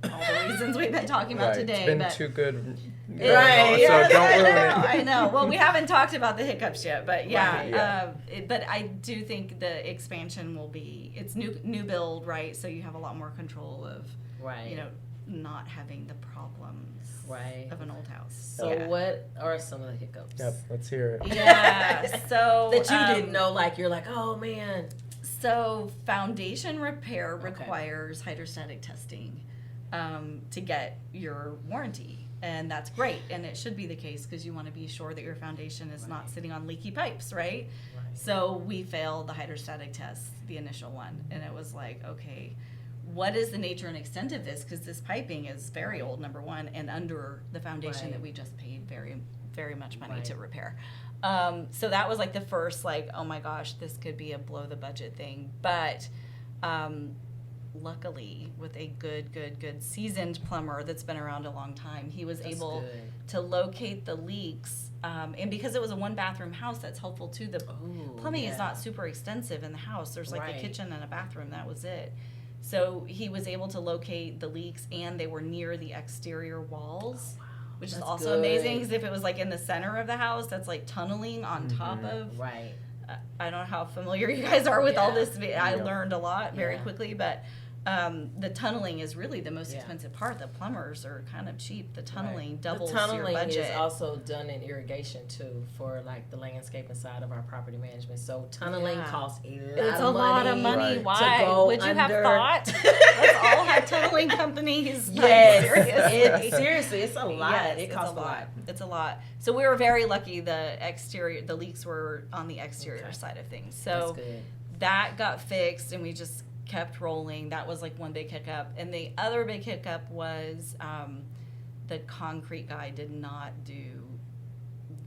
all the reasons we've been talking about today. It's been too good. So don't ruin it. I know. Well, we haven't talked about the hiccups yet, but but I do think the expansion will be, it's new build, right? So you have a lot more control of, not having the problems of an old house. So what are some of the hiccups? Yep, let's hear it. Yeah, so that you didn't know, like you're like, oh man. So foundation repair requires hydrostatic testing to get your warranty. And that's great, and it should be the case because you want to be sure that your foundation is not sitting on leaky pipes, right? So we failed the hydrostatic test, the initial one, and it was like, okay, what is the nature and extent of this? Because this piping is very old, number one, and under the foundation that we just paid very, very much money to repair. So that was like the first, like, oh my gosh, this could be a blow the budget thing, but luckily, with a good seasoned plumber that's been around a long time, he was able to locate the leaks. And because it was a 1-bathroom house, that's helpful too. The plumbing is not super extensive in the house. There's like a kitchen and a bathroom. That was it. So he was able to locate the leaks, and they were near the exterior walls, which is also amazing. Because if it was like in the center of the house, that's like tunneling on top of. I don't know how familiar you guys are with all this. I learned a lot very quickly, but The tunneling is really the most Yeah. expensive part. The plumbers are kind of cheap. The tunneling doubles the tunneling your budget. is also done in irrigation too for like the landscaping side of our property management. So tunneling Yeah. costs a lot It's of a lot of money. Right. to Why go would you have under. thought? Let's all have tunneling companies. Like, Yes, seriously, it's a lot. Yes, It costs a lot. It's a lot. So we were very lucky. The leaks were on the exterior Okay. side of things. That's So good. that got fixed, and we just kept rolling. That was like one big hiccup. And the other big hiccup was the concrete guy did not do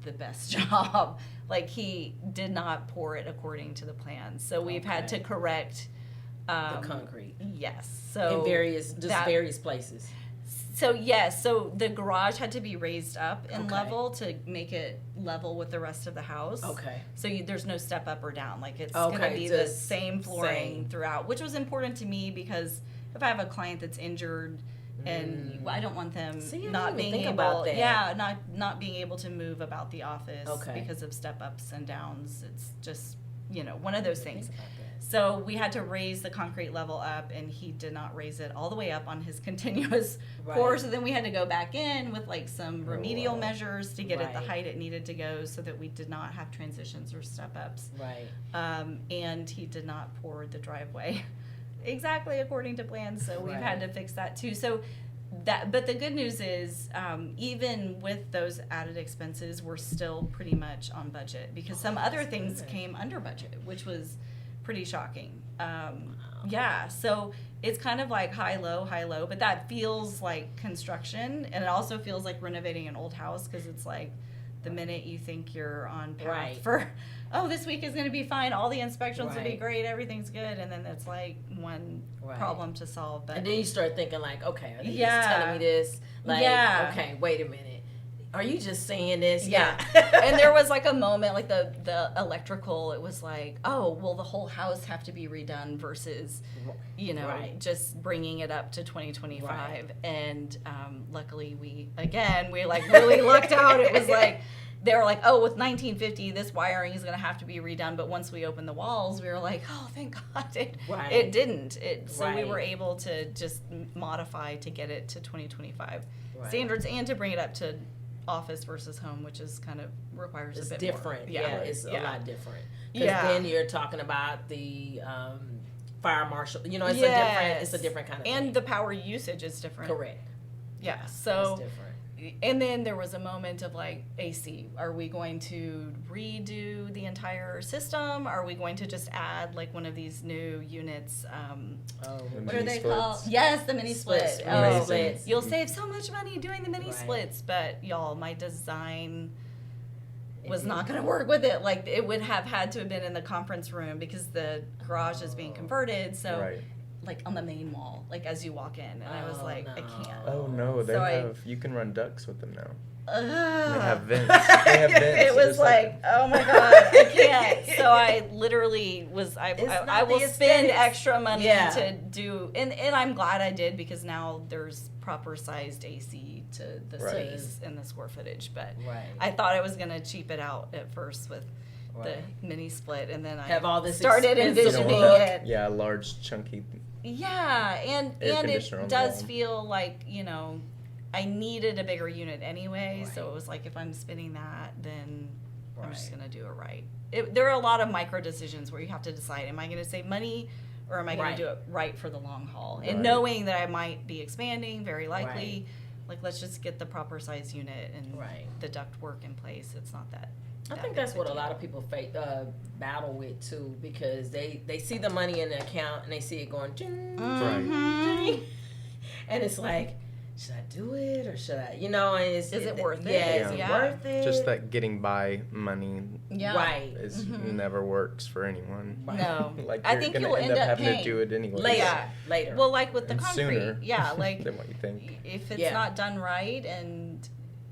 the best job. Like, he did not pour it according to the plan. So we've had to Okay. correct The concrete Yes. So in various places. So yes, so the garage had to be raised up in Okay. level to make it level with the rest of the house. Okay. So there's no step up or down. Like, it's Okay, going to be the just same flooring same. throughout, which was important to me because if I have a client that's injured and I don't want them See, I didn't not even being think able, about that. yeah, not being able to move about the office Okay. because of step ups and downs. It's just, one of those things. Think about that. So we had to raise the concrete level up, and he did not raise it all the way up on his continuous pour. Right. So then we had to go back in with like some remedial wow. measures to get it the Right. height it needed to go, so that we did not have transitions or step ups. Right. And he did not pour the driveway exactly according to plan. So we've had to fix that too. So but the good news is, even with those added expenses, we're still pretty much on budget because some other things came under budget, which was pretty shocking. Yeah, so it's kind of like high, low, but that feels like construction, and it also feels like renovating an old house because it's like the minute you think you're on path Right. for, this week is going to be fine, all the inspections will be Right. great, everything's good, and then it's like one Right. problem to solve. But And then you start thinking like, okay, are they Yeah. just telling me this? Like, Yeah. okay, wait a minute. Are you just saying this? Yeah. And there was like a moment, like the electrical, it was like, oh, will the whole house have to be redone versus, Right. just bringing it up to 2025. Right. And luckily we like really lucked out. It was like, they were like, oh, with 1950, this wiring is going to have to be redone. But once we opened the walls, we were like, oh, thank God Right. it didn't. So we Right. were able to just modify to get it to 2025 Right. standards and to bring it up to office versus home, which is kind of requires It's a bit different. more. Yeah, it's a lot different. Because Yeah. then you're talking about the fire marshal. It's Yes. a different kind of thing. And the power usage is different. correct. Yeah. It's So, different. and then there was a moment of like, AC, are we going to redo the entire system? Are we going to just add like one of these new units? What are mini they splits. called? Yes, the mini split. Splits. Oh, Mini splits. you'll save so much money doing the mini Right. splits, but y'all, my design was not going to work with it. Like, it would have had to have been in the conference room because the garage is being converted. So, Right. like on the main wall, like as you walk in, and I was like, I can't. Oh no, they So you can run ducts with them now. Ugh. They have vents. They have vents. It was just like, oh my God, I can't. So I literally was, I not will the spend aesthetics. extra money Yeah. to do, and I'm glad I did because now there's proper sized AC to the Right. space and the square footage. But Right. I thought I was going to cheap it out at first with Right. the mini split, and then I Have all this started expensive You don't envisioning want it. yeah, large chunky. Yeah, and Air it conditioner on the does wall. feel like, I needed a bigger unit anyway, so Right. it was like, if I'm spending that, then I'm just Right. going to do it right. There are a lot of micro decisions where you have to decide, am I going to save money or am I going Right. to do it right for the long haul? Right. And knowing that I might be expanding, very likely, like, let's just get the proper size unit and Right. the duct work in place. It's not that. I think that's what a lot of people battle with too, because they see the money in the account and they see it going, ding, Right. and it's like, should I do it or should I? And is it worth it? Yeah, is it Yeah. worth it? Just that getting by money Yeah. Right. is never works for anyone. No. Like I you're think gonna you'll end end up up having paying. to do it anyway. Later. Yeah. Later. Well, like with the And concrete. sooner. Yeah, like than what you think. if it's Yeah. not done right, and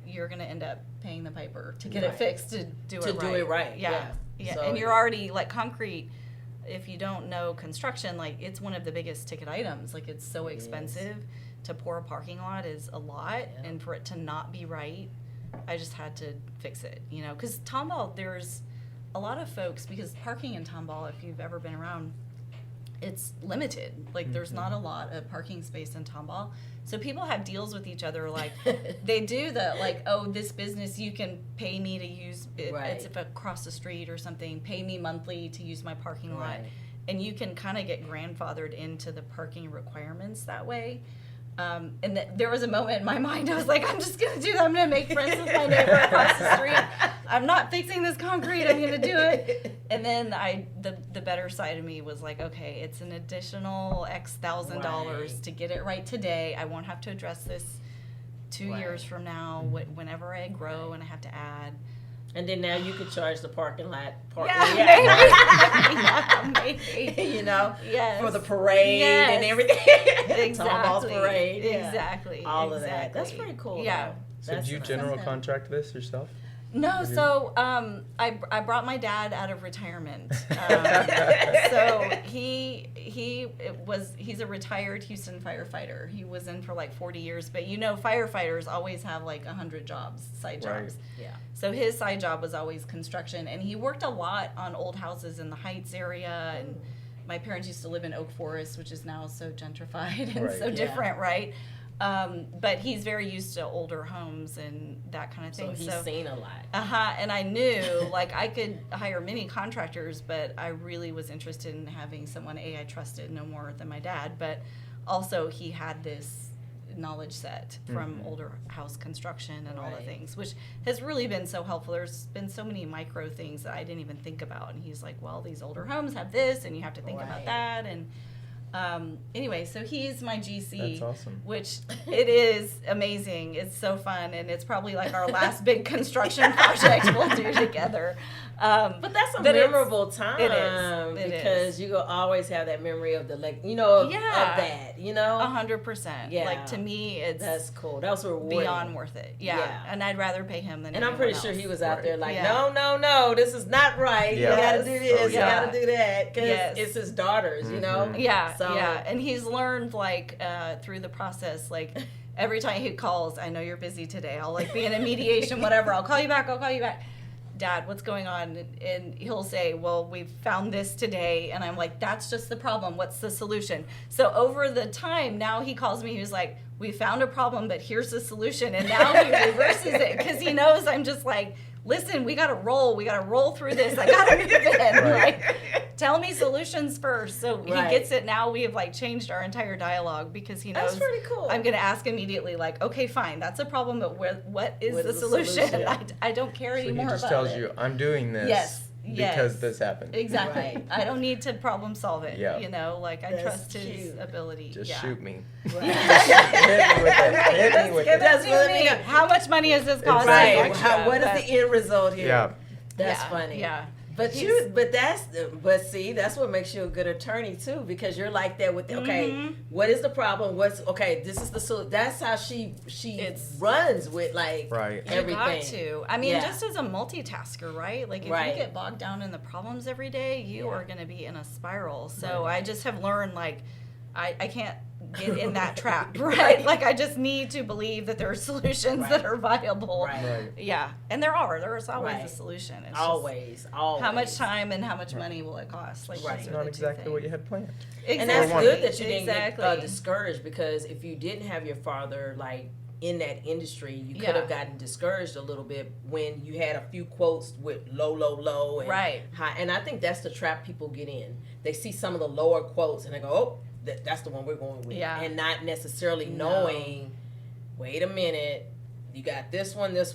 you're gonna end up paying the piper to get it Right. fixed to do To it right. do it right, yeah. Yeah, So and you're already like concrete. If you don't know construction, like it's one of the biggest ticket items. Like it's so expensive to pour a parking lot is a lot, Yeah. and for it to not be right, I just had to fix it. Because Tomball, there's a lot of folks, because parking in Tomball, if you've ever been around, it's limited. Like there's not a lot of parking space in Tomball. So people have deals with each other, like they do the like, oh, this business you can pay me to use it. Right. It's if across the street or something, pay me monthly to use my parking lot. Right. And you can kind of get grandfathered into the parking requirements that way. And there was a moment in my mind, I was like, I'm just going to do that. I'm going to make friends with my neighbor across the street. I'm not fixing this concrete. I'm going to do it. And then the better side of me was like, okay, it's an additional X $1,000 Right. to get it right today. I won't have to address this 2 Right. years from now, whenever I grow and I have to add. And then now you could charge the parking lot. Yeah, maybe. You know, Yes. for the parade Yes. and everything. Tomball's Exactly. parade. Yeah. Exactly. All of that. Exactly. That's pretty cool. Yeah. though. So That's did you nice. general contract this yourself? No, so I brought my dad out of retirement. So he's a retired Houston firefighter. He was in for like 40 years, but you know, firefighters always have like 100 jobs, side Right. jobs. Yeah. So his side job was always construction, and he worked a lot on old houses in the Heights area. And my parents used to live in Oak Forest, which is now so gentrified and Right. so Yeah. different, right? But he's very used to older homes and that kind of So thing. he's seen a lot. And I knew like I could hire many contractors, but I really was interested in having someone I trusted no more than my dad, but also he had this knowledge set from older house construction and all the Right. things, which has really been so helpful. There's been so many micro things that I didn't even think about, and he's like, well, these older homes have this and you have to think about Right. that. And anyway, so he's my GC. That's awesome. Which it is amazing. It's so fun, and it's probably like our last big construction project we'll do together. But that's a but it's- memorable time. it is. It because you will always have that memory of the of Yeah. that. 100%. Yeah. Like to me, it's That's cool. That was rewarding. beyond worth it. Yeah. Yeah. And I'd rather pay him than. And I'm pretty anyone sure else. he was out there like, Yeah. no, this is not right. Yeah. You got to Yes. do this. Oh, You yeah. got to do that. Because Yes. it's his daughters, you know? Yeah, So, yeah, and he's learned like through the process, like every time he calls, I know you're busy today. I'll like be in a mediation, whatever. I'll call you back. Dad, what's going on? And he'll say, well, we've found this today. And I'm like, that's just the problem. What's the solution? So over the time, now he calls me, he's like, we found a problem, but here's the solution. And now he reverses it because he knows I'm just like, listen, we got to roll through this. I got to move in. Right. Like, tell me solutions first. So Right. he gets it now. We have like changed our entire dialogue because he knows. That's pretty cool. I'm going to ask immediately, like, okay, fine, that's a problem, but what is What the is the solution? solution? I don't care So he anymore just about tells it. you, I'm doing this Yes, because yes. this happened. Exactly. Right. I don't need to problem solve it. Yeah. Like I That's trust his cute. ability. Just yeah. shoot me. Right. Hit me with it. Hit me with it. That's what Me, I mean. how much money is this costing? Right. Extra, What is but- the end result here? Yeah. That's yeah, funny. Yeah. But see, that's what makes you a good attorney too, because you're like that with what is the problem? This is the that's how she runs with like Right. everything. You got to. I mean, Yeah. just as a multitasker, right? Like if Right. you get bogged down in the problems every day, you Yeah. are going to be in a spiral. So I just have learned like I can't get in that trap, right? Like I just need to believe that there are solutions Right. that are viable. Right. Right. Yeah, and there is always Right. a solution. It's just Always. how much time and how much money will it cost? Like Right. those It's are not the two exactly what you things. had planned. And that's Exactly. good that you didn't exactly. get discouraged, because if you didn't have your father like in that industry, you could have gotten discouraged a little bit when you had a few quotes with low and Right. high. And I think that's the trap people get in. They see some of the lower quotes and they go, oh, that's the one we're going with. Yeah. And not necessarily knowing, wait a minute, you got this one, and this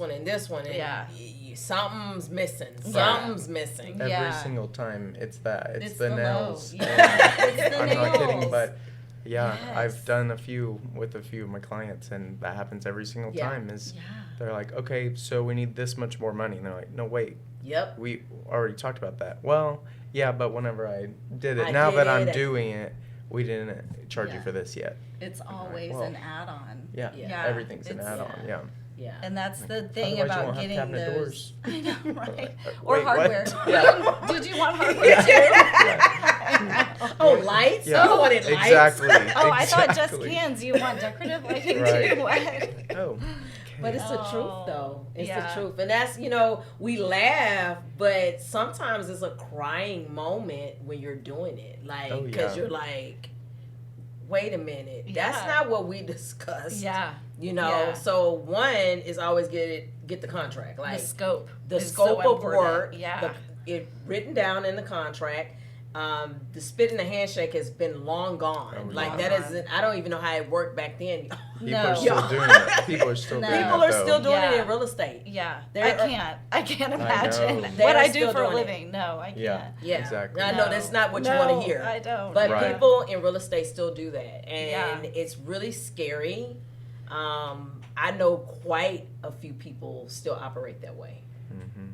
one. And Yeah. something's missing. Yeah. Something's missing. Every Yeah. single time, it's that. It's It's the the nails. low. Yeah. It's the I'm not kidding, nails. but yeah, Yes. I've done a few with a few of my clients, and that happens every single Yeah. time. Is Yeah. they're like, okay, so we need this much more money, and they're like, no, wait, Yep. we already talked about that. Well, yeah, but whenever I did it, I now did that I'm it. doing it, we didn't charge you Yeah. for this yet. It's always well, an add-on. Yeah, Yeah. everything's an It's- add-on. Yeah. Yeah. And that's the thing Otherwise you about won't have getting cabinet those. doors. I know, right? Wait, Or what? hardware. Yeah. Did you want hardware too? Oh, lights? Yeah. You wanted lights? Exactly. Oh, I thought just exactly. cans. You want decorative lighting Right. too? What? Oh, But it's the truth, though. It's Yeah. the truth. And that's, we laugh, but sometimes it's a crying moment when you're doing it. Like, because you're like, wait a minute. That's Yeah. not what we discussed. Yeah. So one is always get the contract. Like, The scope. the is scope so of important. work, Yeah. it written down in the contract. The spit and the handshake has been long gone. Oh, like long that gone. isn't. I don't even know how it worked back then. People are still doing that. People are still doing People that, are still doing Yeah. it in real estate. Yeah. There I can't imagine know. what They're I do still for a doing it. living. No, I can't. Yeah, exactly. I know that's not what you No, want to hear. I don't. But Right. people in real estate still do that, and Yeah. it's really scary. I know quite a few people still operate that way,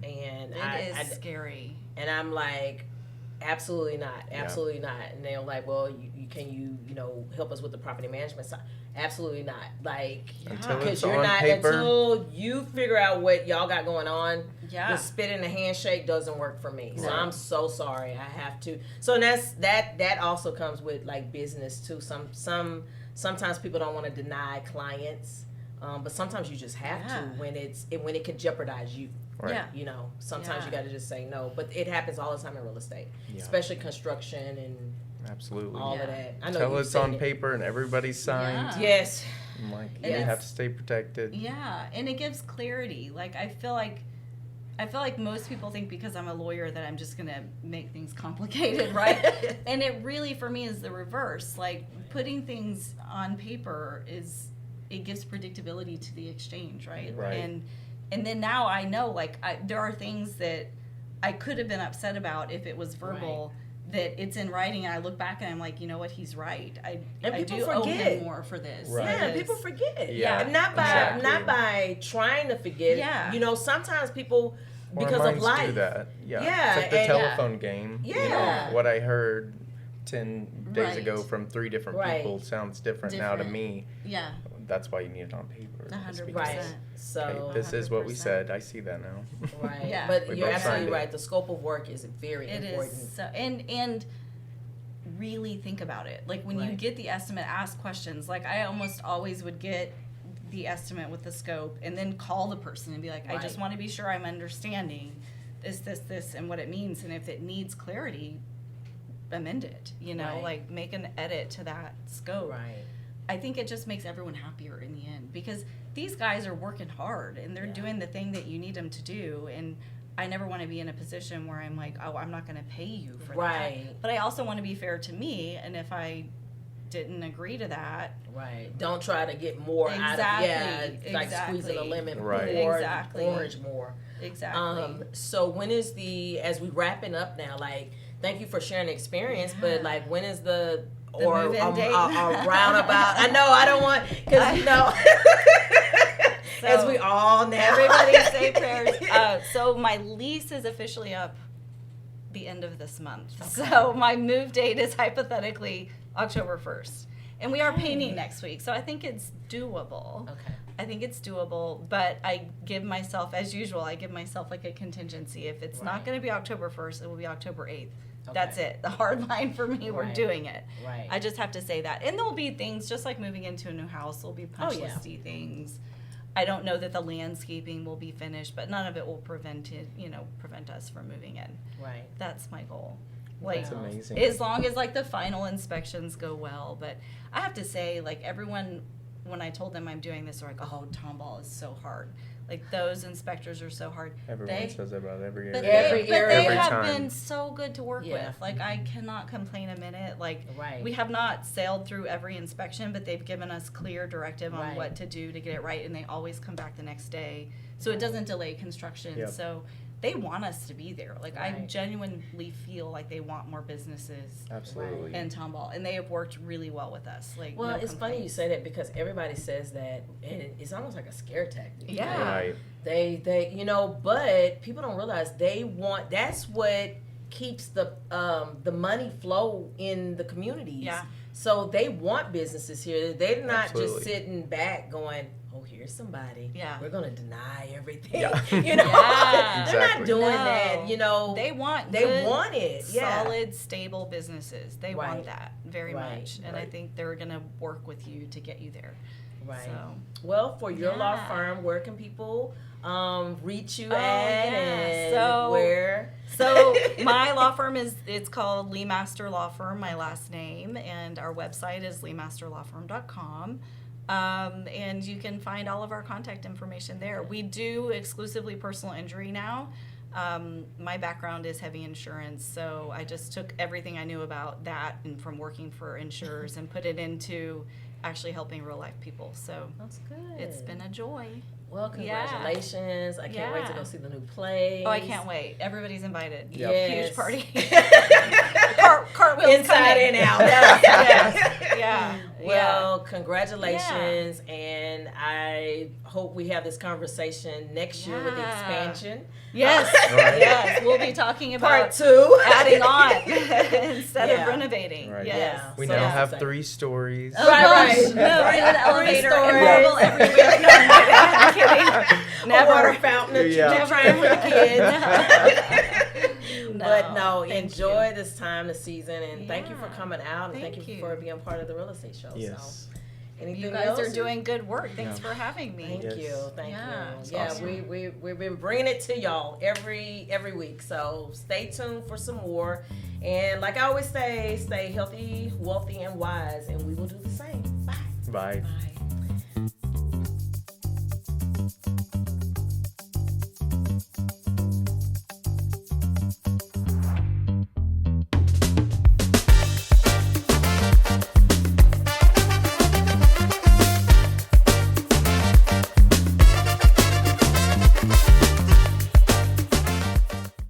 and It is scary. And I'm like, absolutely not, absolutely not. And they're like, well, you help us with the property management side? Absolutely not. Like, Until because it's you're on not paper. until you figure out what y'all got going on. Yeah. The spit and the handshake doesn't work for me. So Right. I'm so sorry. I have to. So that also comes with like business too. Sometimes people don't want to deny clients. But sometimes you just have to when it can jeopardize you. Right. Yeah. Sometimes Yeah. you got to just say no. But it happens all the time in real estate, Yeah. especially construction and Absolutely. all of that. I know Until you've it's seen on it. paper and everybody's signed. Yeah. Yes. I'm like, And you it's- have to stay protected. Yeah, and it gives clarity. Like I feel like most people think because I'm a lawyer that I'm just gonna make things complicated, right? And it really, for me, is the reverse. Like putting things on paper it gives predictability to the exchange, right? Right. And then now I know, like there are things that I could have been upset about if it was verbal. That it's in writing, and I look back and I'm like, you know what, he's right. I people do owe forget. him more for this. Right. Yeah, because- people forget. Yeah, And not by trying to forget. Yeah. Sometimes people Or because minds of life. do that. Yeah. Yeah, It's like the and- telephone game. Yeah. What I heard 10 days Right. ago from 3 different Right. people sounds different now to Different. me. Yeah. That's why you need it on paper. 100%. Right. Okay, So this is what we 100%. said. I see that now. right. Yeah. But We you're both absolutely signed it. right. The scope of work is very It important. is so, and really think about it. Like when you Right. get the estimate, ask questions. Like I almost always would get the estimate with the scope and then call the person and be like, I just Right. want to be sure I'm understanding this, and what it means. And if it needs clarity, amend it, Right. like make an edit to that scope. Right. I think it just makes everyone happier in the end because these guys are working hard and they're doing the thing that you need them to do. And I never want to be in a position where I'm like, oh, I'm not going to pay you for Right. that. But I also want to be fair to me. And if I didn't agree to that, Right. Don't try to get more Exactly, out of like squeezing a exactly. lemon Right. or Exactly. orange more. exactly. So when is as we wrapping up now, like, thank you for sharing the experience, but like, when is the move-in date. roundabout? I know, I don't want, because, as So, we all now. Everybody say prayers. So my lease is officially up the end of this month. So my move date is hypothetically October 1st. And we are painting next week, so I think it's doable. Okay. I think it's doable, but I give myself, as usual, like a contingency. If it's not going to be October 1st, it will be October 8th. That's it. The hard line for me, we're Right. doing it. Right. I just have to say that. And there'll be things, just like moving into a new house, there'll be punch yeah. listy things. I don't know that the landscaping will be finished, but none of it will prevent us from moving in. Right. That's my goal. Like, That's amazing. as long as like the final inspections go well. But I have to say, like everyone, when I told them I'm doing this, they're like, "Oh, Tomball is so hard." Like those inspectors are so hard. Everyone says that about every But area. Every they area. have Every time. been so good to work Yeah. with. Like I cannot complain a minute. Like Right. we have not sailed through every inspection, but they've given us clear directive on Right. what to do to get it right, and they always come back the next day, so it doesn't delay construction. Yep. So they want us to be there. Like I Right. genuinely feel like they want more businesses Absolutely. in Tomball, and they have worked really well with us. Like Well, no it's funny you complaints. say that because everybody says that, and it's almost like a scare tactic. Yeah. Right. They but people don't realize that's what keeps the money flow in the communities. Yeah. So they want businesses here. They're not Absolutely. just sitting back going, "Oh, here's somebody. Yeah. We're gonna deny everything." Yeah. You know, Yeah. they're not Exactly. doing No. that. You know, They want they good, want it. Yeah. solid, stable businesses. They Right. want that very Right. much, and I Right. think they're gonna work with you to get you there. Right. So. Well, for your law Yeah. firm, where can people reach you Oh, at, yeah. and So- where? So my law firm it's called LeMaster Law Firm, my last name, and our website is lemasterlawfirm.com. And you can find all of our contact information there. We do exclusively personal injury now. My background is heavy insurance, so I just took everything I knew about that and from working for insurers and put it into actually helping real life people. So That's good. it's been a joy. Well, Yeah. congratulations. I can't wait to Yeah. go see the new play. Oh, I can't wait. Everybody's invited. Yep. Yes. Huge party. Cartwheels Inside coming. and out. Yes. Yeah. Well, congratulations, and I hope we have this conversation next year with the Yeah. expansion. Yes. Right. Yes. We'll be talking about Part 2. adding on instead Yeah. of renovating. Right. Yes. Yeah. We So now that's have exciting. 3 stories. Oh, Right, gosh, right. No, Three- an three elevator stories. and marble every week. No, I'm kidding. A Never. water fountain that Yeah. you're trying for the kids. But no, thank enjoy this time, the season, and thank you for Yeah. coming out, and thank Thank you you. for being part of the real estate show. Yes. So, anything You guys else? are doing good work. Thanks Yeah. for having me. Thank Yes. you, thank Yeah, you. it's Yeah, awesome. we've been bringing it to y'all every week. So stay tuned for some more. And like I always say, stay healthy, wealthy, and wise, and we will do the same. Bye. Bye. Bye.